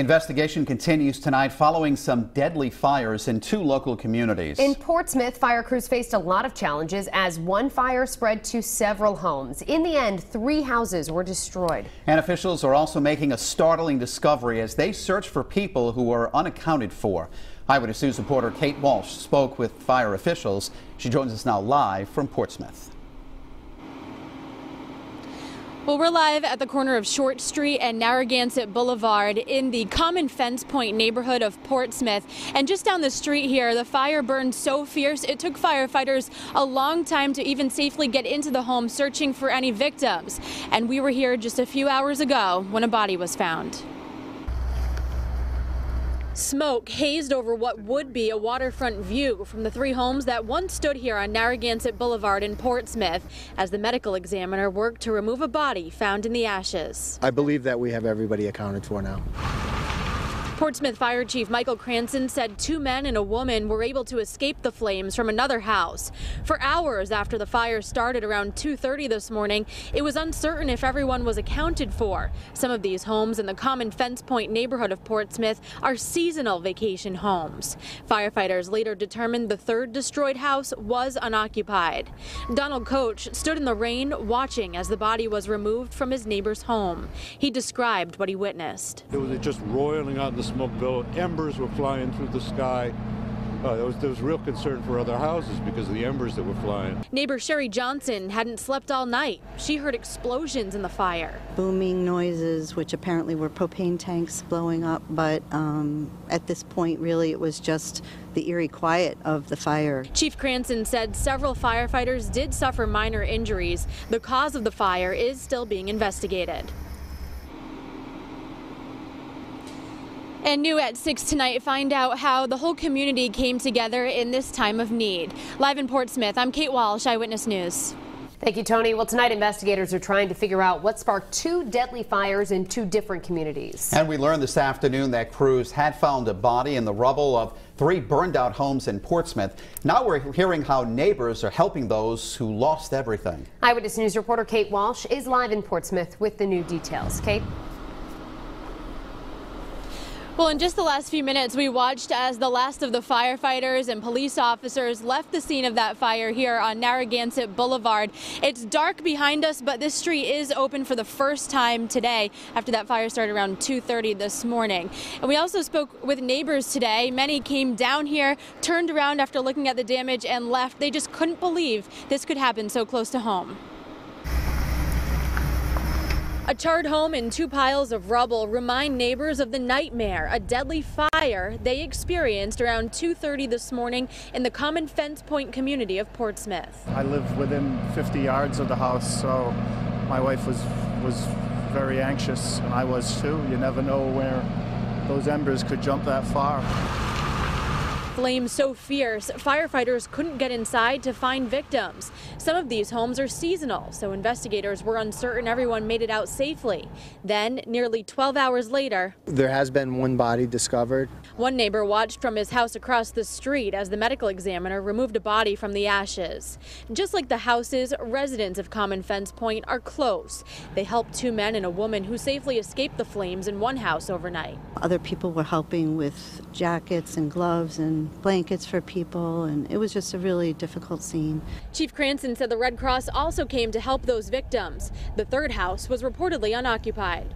Investigation continues tonight following some deadly fires in two local communities. In Portsmouth, fire crews faced a lot of challenges as one fire spread to several homes. In the end, 3 houses were destroyed. And officials are also making a startling discovery as they search for people who are unaccounted for. Eyewitness News reporter Kate Walsh spoke with fire officials. She joins us now live from Portsmouth. Well, we're live at the corner of Short Street and Narragansett Boulevard in the Common Fence Point neighborhood of Portsmouth. And just down the street here, the fire burned so fierce it took firefighters a long time to even safely get into the home searching for any victims. And we were here just a few hours ago when a body was found. Smoke hazed over what would be a waterfront view from the 3 homes that once stood here on Narragansett Boulevard in Portsmouth as the medical examiner worked to remove a body found in the ashes. I believe that we have everybody accounted for now. Portsmouth Fire Chief Michael Cranston said 2 men and a woman were able to escape the flames from another house. For hours after the fire started around 2:30 this morning, it was uncertain if everyone was accounted for. Some of these homes in the Common Fence Point neighborhood of Portsmouth are seasonal vacation homes. Firefighters later determined the 3rd destroyed house was unoccupied. Donald Coach stood in the rain watching as the body was removed from his neighbor's home. He described what he witnessed. It was just roiling out in the smoke billowed. Embers were flying through the sky. There was real concern for other houses because of the embers that were flying. Neighbor Sherry Johnson hadn't slept all night. She heard explosions in the fire. Booming noises, which apparently were propane tanks blowing up, but at this point, really, it was just the eerie quiet of the fire. Chief Cranston said several firefighters did suffer minor injuries. The cause of the fire is still being investigated. And new at 6 tonight, find out how the whole community came together in this time of need. Live in Portsmouth, I'm Kate Walsh, Eyewitness News. Thank you, Tony. Well, tonight investigators are trying to figure out what sparked 2 deadly fires in 2 different communities. And we learned this afternoon that crews had found a body in the rubble of 3 burned out homes in Portsmouth. Now we're hearing how neighbors are helping those who lost everything. Eyewitness News reporter Kate Walsh is live in Portsmouth with the new details. Kate? Well, in just the last few minutes, we watched as the last of the firefighters and police officers left the scene of that fire here on Narragansett Boulevard. It's dark behind us, but this street is open for the first time today after that fire started around 2:30 this morning. And we also spoke with neighbors today. Many came down here, turned around after looking at the damage and left. They just couldn't believe this could happen so close to home. A charred home and 2 piles of rubble remind neighbors of the nightmare, a deadly fire they experienced around 2:30 this morning in the Common Fence Point community of Portsmouth. I live within 50 yards of the house, so my wife was very anxious, and I was too. You never know where those embers could jump that far. Flames so fierce, firefighters couldn't get inside to find victims. Some of these homes are seasonal, so investigators were uncertain everyone made it out safely. Then, nearly 12 hours later, There has been 1 body discovered. one neighbor watched from his house across the street as the medical examiner removed a body from the ashes. Just like the houses, residents of Common Fence Point are close. They helped 2 men and a woman who safely escaped the flames in one house overnight. Other people were helping with jackets and gloves and blankets for people, and it was just a really difficult scene. Chief Cranston said the Red Cross also came to help those victims. The 3rd house was reportedly unoccupied.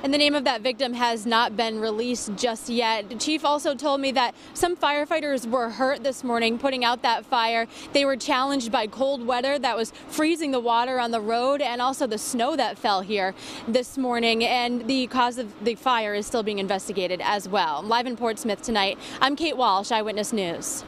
And the name of that victim has not been released just yet. The chief also told me that some firefighters were hurt this morning putting out that fire. They were challenged by cold weather that was freezing the water on the road and also the snow that fell here this morning. And the cause of the fire is still being investigated as well. Live in Portsmouth tonight, I'm Kate Walsh, Eyewitness News.